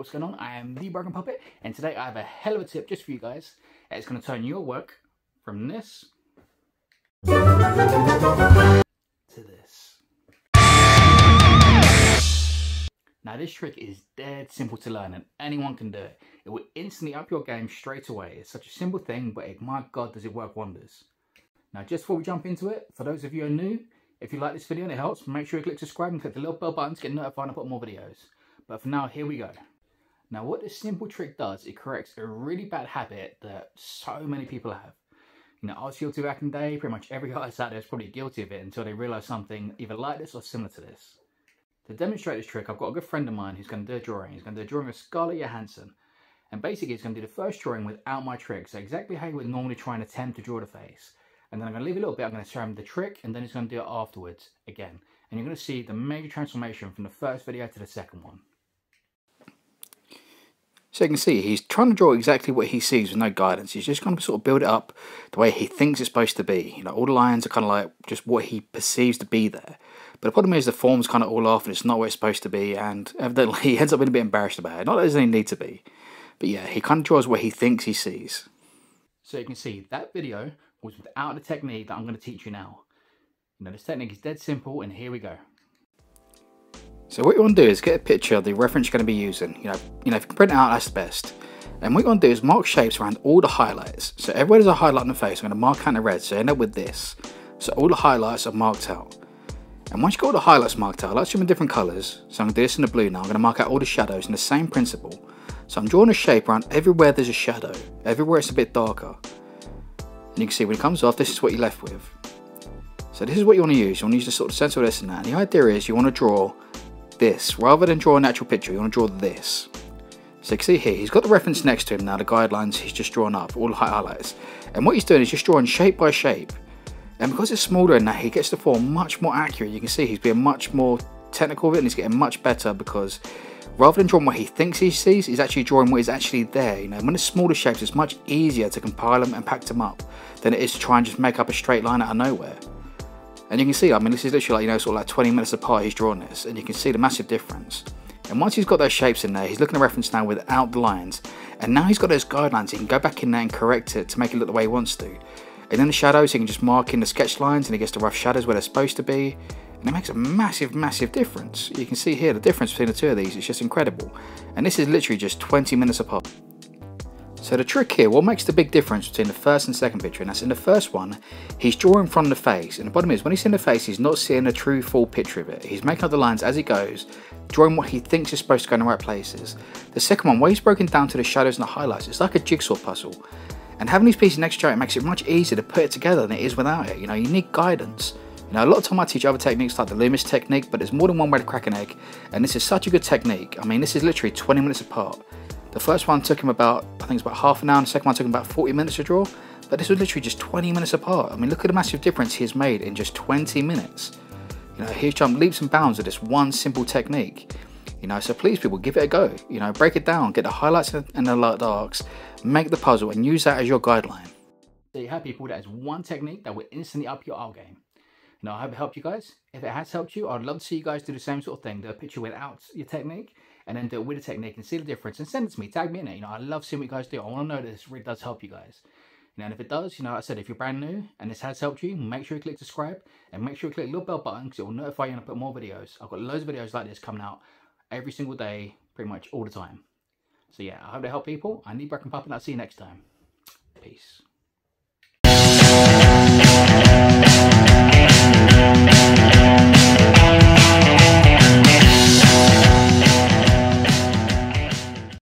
what's going on? I am the Broken Puppet, and today I have a hell of a tip just for you guys. It's going to turn your work from this to this. Now this trick is dead simple to learn and anyone can do it. It will instantly up your game straight away. It's such a simple thing, but my god does it work wonders. Now just before we jump into it, for those of you who are new, if you like this video and it helps, make sure you click subscribe and click the little bell button to get notified when I put more videos. But for now, here we go. Now what this simple trick does, it corrects a really bad habit that so many people have. You know, I was guilty back in the day. Pretty much every artist out there is probably guilty of it until they realise something either like this or similar to this. To demonstrate this trick, I've got a good friend of mine who's going to do a drawing. He's going to do a drawing of Scarlett Johansson. And basically he's going to do the first drawing without my trick. So exactly how you would normally try and attempt to draw the face. And then I'm going to leave a little bit, I'm going to show him the trick, and then he's going to do it afterwards again. And you're going to see the major transformation from the first video to the second one. So you can see he's trying to draw exactly what he sees with no guidance. He's just going to sort of build it up the way he thinks it's supposed to be. You know, all the lines are kind of like just what he perceives to be there. But the problem is the form's kind of all off and it's not where it's supposed to be, and evidently he ends up being a bit embarrassed about it. Not that there's any need to be. But yeah, he kind of draws what he thinks he sees. So you can see that video was without the technique that I'm going to teach you now. You know, this technique is dead simple, and here we go. So what you want to do is get a picture of the reference you're going to be using. You know, if you can print it out, that's the best. And what you're going to do is mark shapes around all the highlights. So everywhere there's a highlight on the face, I'm going to mark out in the red, so you end up with this. So all the highlights are marked out. And once you've got all the highlights marked out, I like to do them in different colours. So I'm going to do this in the blue now. I'm going to mark out all the shadows in the same principle. So I'm drawing a shape around everywhere there's a shadow, everywhere it's a bit darker. And you can see when it comes off, this is what you're left with. So this is what you want to use. You want to use the sort of centre of this and that. And the idea is you want to draw this. Rather than draw an actual picture, you want to draw this. So you can see here, he's got the reference next to him now, the guidelines he's just drawn up, all the highlights. And what he's doing is just drawing shape by shape. And because it's smaller in that, he gets the form much more accurate. You can see he's being much more technical with it, and he's getting much better because rather than drawing what he thinks he sees, he's actually drawing what is actually there. You know, when it's smaller shapes, it's much easier to compile them and pack them up than it is to try and just make up a straight line out of nowhere. And you can see, I mean, this is literally like, you know, sort of like 20 minutes apart he's drawn this, and you can see the massive difference. And once he's got those shapes in there, he's looking at reference now without the lines, and now he's got those guidelines. He can go back in there and correct it to make it look the way he wants to. And then the shadows, he can just mark in the sketch lines, and he gets the rough shadows where they're supposed to be. And it makes a massive difference. You can see here the difference between the two of these is just incredible. And this is literally just 20 minutes apart. So the trick here, what makes the big difference between the first and second picture, and that's in the first one, he's drawing from the face. And the bottom is, when he's in the face, he's not seeing a true full picture of it. He's making up the lines as he goes, drawing what he thinks is supposed to go in the right places. The second one, where he's broken down to the shadows and the highlights, it's like a jigsaw puzzle. And having these pieces next to each other makes it much easier to put it together than it is without it. You know, you need guidance. You know, a lot of time I teach other techniques like the Loomis technique, but there's more than one way to crack an egg, and this is such a good technique. I mean, this is literally 20 minutes apart. The first one took him about, I think it's about half an hour, and the second one took him about 40 minutes to draw, but this was literally just 20 minutes apart. I mean, look at the massive difference he has made in just 20 minutes. You know, he's jumped leaps and bounds with this one simple technique. You know, so please people, give it a go. You know, break it down, get the highlights and the darks, make the puzzle, and use that as your guideline. There you have, people, that is one technique that will instantly up your art game. You know, I hope it helped you guys. If it has helped you, I'd love to see you guys do the same sort of thing. Do a picture without your technique, and then do it with the technique and see the difference, and send it to me, tag me in it. You know, I love seeing what you guys do. I want to know that this really does help you guys. You know, and if it does, you know, like I said, if you're brand new and this has helped you, make sure you click subscribe, and make sure you click the little bell button because it will notify you when I put more videos. I've got loads of videos like this coming out every single day, pretty much all the time. So yeah, I hope to help people. I'm the Broken Puppet, and I'll see you next time. Peace.